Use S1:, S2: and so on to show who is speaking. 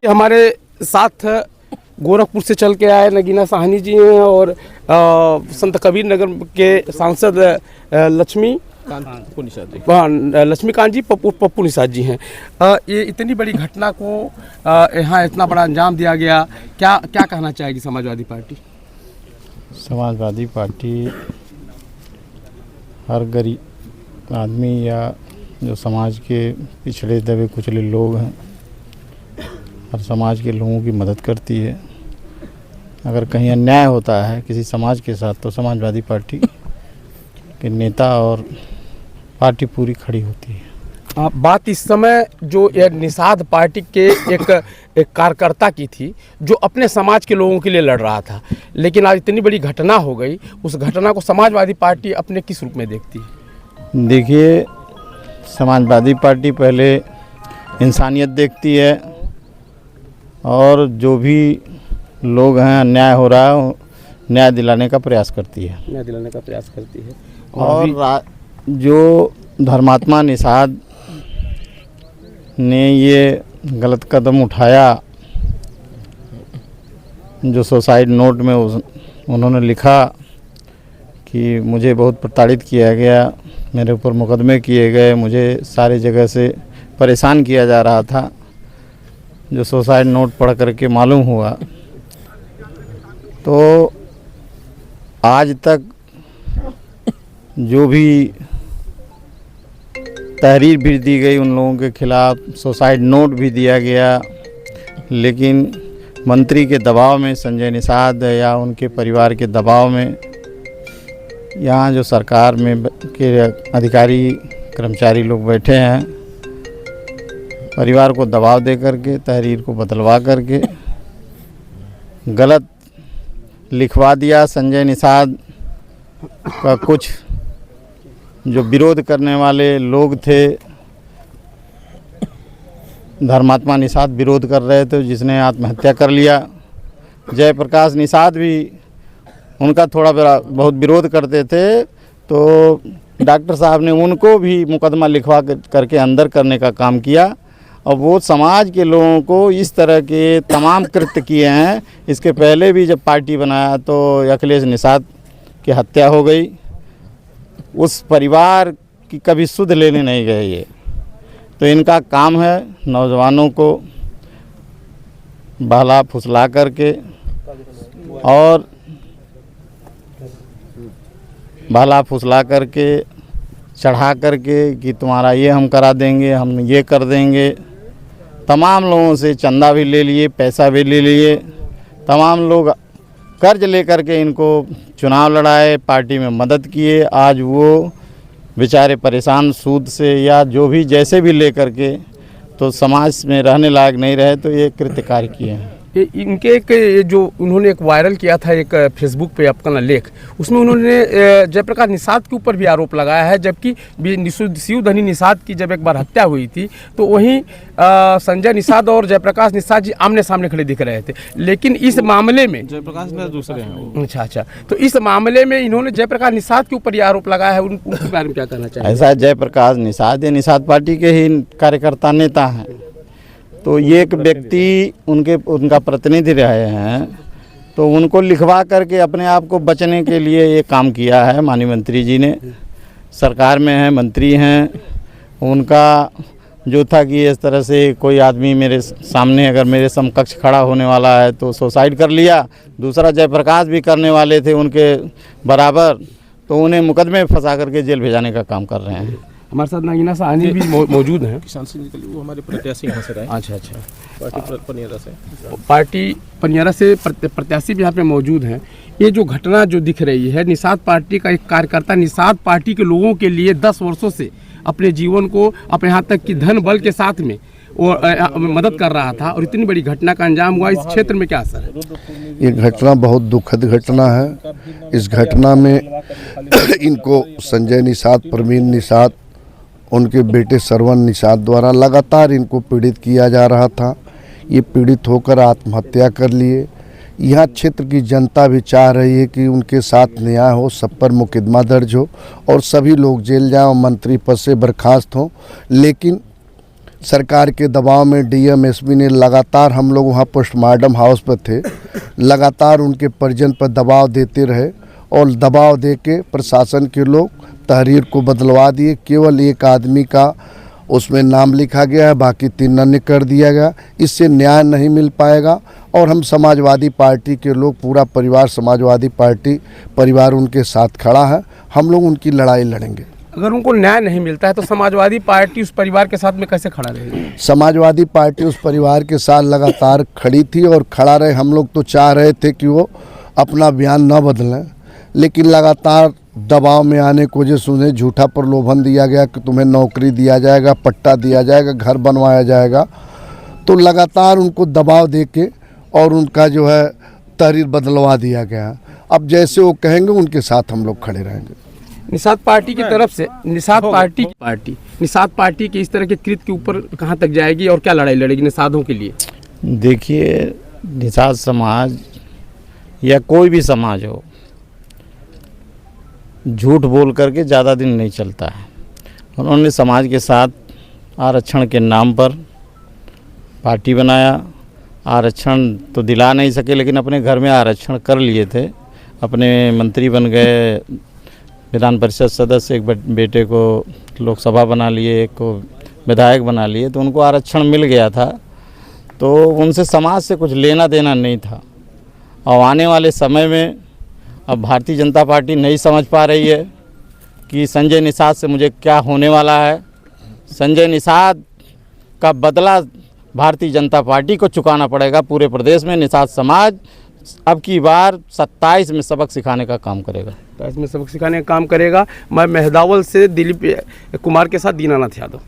S1: हमारे साथ गोरखपुर से चल के आए नगीना साहनी जी हैं और संत कबीर नगर के सांसद लक्ष्मीकांत जी पप्पू निषाद जी हैं। ये इतनी बड़ी घटना को यहाँ इतना बड़ा अंजाम दिया गया, क्या क्या कहना चाहेगी समाजवादी पार्टी?
S2: समाजवादी पार्टी हर गरीब आदमी या जो समाज के पिछड़े दबे कुचले लोग हैं, हर समाज के लोगों की मदद करती है। अगर कहीं अन्याय होता है किसी समाज के साथ तो समाजवादी पार्टी के नेता और पार्टी पूरी खड़ी होती है।
S1: बात इस समय जो ये निषाद पार्टी के एक कार्यकर्ता की थी जो अपने समाज के लोगों के लिए लड़ रहा था, लेकिन आज इतनी बड़ी घटना हो गई, उस घटना को समाजवादी पार्टी अपने किस रूप में देखती है?
S2: देखिए, समाजवादी पार्टी पहले इंसानियत देखती है और जो भी लोग हैं अन्याय हो रहा है न्याय दिलाने का प्रयास करती है। और जो धर्मात्मा निषाद ने ये गलत कदम उठाया, जो सुसाइड नोट में उन्होंने लिखा कि मुझे बहुत प्रताड़ित किया गया, मेरे ऊपर मुकदमे किए गए, मुझे सारी जगह से परेशान किया जा रहा था, जो सुसाइड नोट पढ़ करके मालूम हुआ। तो आज तक जो भी तहरीर भी दी गई उन लोगों के खिलाफ, सुसाइड नोट भी दिया गया, लेकिन मंत्री के दबाव में, संजय निषाद या उनके परिवार के दबाव में, यहाँ जो सरकार में के अधिकारी कर्मचारी लोग बैठे हैं, परिवार को दबाव दे करके तहरीर को बदलवा करके गलत लिखवा दिया। संजय निषाद का कुछ जो विरोध करने वाले लोग थे, धर्मात्मा निषाद विरोध कर रहे थे, जिसने आत्महत्या कर लिया। जयप्रकाश निषाद भी उनका थोड़ा बहुत विरोध करते थे, तो डॉक्टर साहब ने उनको भी मुकदमा लिखवा करके अंदर करने का काम किया। और वो समाज के लोगों को इस तरह के तमाम कृत्य किए हैं। इसके पहले भी जब पार्टी बनाया तो अखिलेश निषाद की हत्या हो गई, उस परिवार की कभी सुध लेने नहीं गए ये। तो इनका काम है नौजवानों को बहला फुसला करके और चढ़ा करके कि तुम्हारा ये हम करा देंगे, हम ये कर देंगे। तमाम लोगों से चंदा भी ले लिए, पैसा भी ले लिए, तमाम लोग कर्ज लेकर के इनको चुनाव लड़ाए, पार्टी में मदद किए। आज वो बेचारे परेशान सूद से या जो भी जैसे भी लेकर के, तो समाज में रहने लायक नहीं रहे, तो ये कृत्य कार्य किए हैं।
S1: इनके एक जो उन्होंने एक वायरल किया था एक फेसबुक पे अपना लेख, उसमें उन्होंने जयप्रकाश निषाद के ऊपर भी आरोप लगाया है, जबकि शिवधनी निषाद की जब एक बार हत्या हुई थी तो वहीं संजय निषाद और जयप्रकाश निषाद जी आमने सामने खड़े दिख रहे थे। लेकिन इस मामले में
S3: जयप्रकाश निषाद दूसरे हैं।
S1: अच्छा, तो इस मामले में इन्होंने जयप्रकाश निषाद के ऊपर ये आरोप लगाया है, उनके बारे में क्या कहना चाहिए?
S2: ऐसा जयप्रकाश निषाद निषाद पार्टी के ही कार्यकर्ता नेता हैं, तो ये एक व्यक्ति उनका प्रतिनिधि रहे हैं, तो उनको लिखवा करके अपने आप को बचने के लिए ये काम किया है। माननीय मंत्री जी ने सरकार में हैं, मंत्री हैं, उनका जो था कि इस तरह से कोई आदमी मेरे सामने अगर मेरे समकक्ष खड़ा होने वाला है तो सुसाइड कर लिया। दूसरा जयप्रकाश भी करने वाले थे उनके बराबर, तो उन्हें मुकदमे में फंसा करके जेल भेजाने का काम कर रहे हैं।
S1: हमारे साथ नगीना साहनी भी मौजूद हैं।
S3: किसान से निकली, वो हमारे प्रत्याशी यहाँ से रहे।
S1: अच्छा,
S3: पार्टी
S1: पनियारा से प्रत्याशी भी यहाँ पे मौजूद हैं। ये जो घटना जो दिख रही है, निषाद पार्टी का एक कार्यकर्ता निषाद पार्टी के लोगों के लिए 10 वर्षों से अपने जीवन को, अपने यहाँ तक कि धन बल के साथ में वो मदद कर रहा था, और इतनी बड़ी घटना का अंजाम हुआ, इस क्षेत्र में क्या असर है?
S4: ये घटना बहुत दुखद घटना है। इस घटना में इनको संजय निषाद, प्रवीण निषाद, उनके बेटे श्रवण निषाद द्वारा लगातार इनको पीड़ित किया जा रहा था। ये पीड़ित होकर आत्महत्या कर लिए। यहाँ क्षेत्र की जनता भी चाह रही है कि उनके साथ न्याय हो, सब पर मुकदमा दर्ज हो और सभी लोग जेल जाएं और मंत्री पद से बर्खास्त हों। लेकिन सरकार के दबाव में डीएम एसपी ने लगातार, हम लोग वहाँ पोस्टमार्टम हाउस पर थे, लगातार उनके परिजन पर दबाव देते रहे और दबाव दे के प्रशासन के लोग तहरीर को बदलवा दिए। केवल एक आदमी का उसमें नाम लिखा गया है, बाकी 3 अन्य कर दिया गया। इससे न्याय नहीं मिल पाएगा और हम समाजवादी पार्टी के लोग, पूरा परिवार समाजवादी पार्टी परिवार उनके साथ खड़ा है। हम लोग उनकी लड़ाई लड़ेंगे।
S1: अगर उनको न्याय नहीं मिलता है तो समाजवादी पार्टी उस परिवार के साथ में कैसे खड़ा रहेगी?
S4: समाजवादी पार्टी उस परिवार के साथ लगातार खड़ी थी और खड़ा रहे। हम लोग तो चाह रहे थे कि वो अपना बयान न बदलें, लेकिन लगातार दबाव में आने की वजह से उन्हें झूठा प्रलोभन दिया गया कि तुम्हें नौकरी दिया जाएगा, पट्टा दिया जाएगा, घर बनवाया जाएगा। तो लगातार उनको दबाव देके और उनका जो है तहरीर बदलवा दिया गया। अब जैसे वो कहेंगे उनके साथ हम लोग खड़े रहेंगे।
S1: निषाद पार्टी की तरफ से निषाद पार्टी के इस तरह के कृत्य के ऊपर कहां तक जाएगी और क्या लड़ाई लड़ेगी निषादों के लिए?
S2: देखिए, निषाद समाज या कोई भी समाज हो, झूठ बोल करके ज़्यादा दिन नहीं चलता है। उन्होंने समाज के साथ आरक्षण के नाम पर पार्टी बनाया। आरक्षण तो दिला नहीं सके, लेकिन अपने घर में आरक्षण कर लिए थे। अपने मंत्री बन गए, विधान परिषद सदस्य, एक बेटे को लोकसभा बना लिए, एक को विधायक बना लिए, तो उनको आरक्षण मिल गया था। तो उनसे समाज से कुछ लेना देना नहीं था। और आने वाले समय में अब भारतीय जनता पार्टी नहीं समझ पा रही है कि संजय निषाद से मुझे क्या होने वाला है। संजय निषाद का बदला भारतीय जनता पार्टी को चुकाना पड़ेगा। पूरे प्रदेश में निषाद समाज अब की बार 27 में सबक सिखाने का काम करेगा।
S1: 27 में सबक सिखाने का काम करेगा। मैं मेहदावल से दिलीप कुमार के साथ दीनानाथ यादव।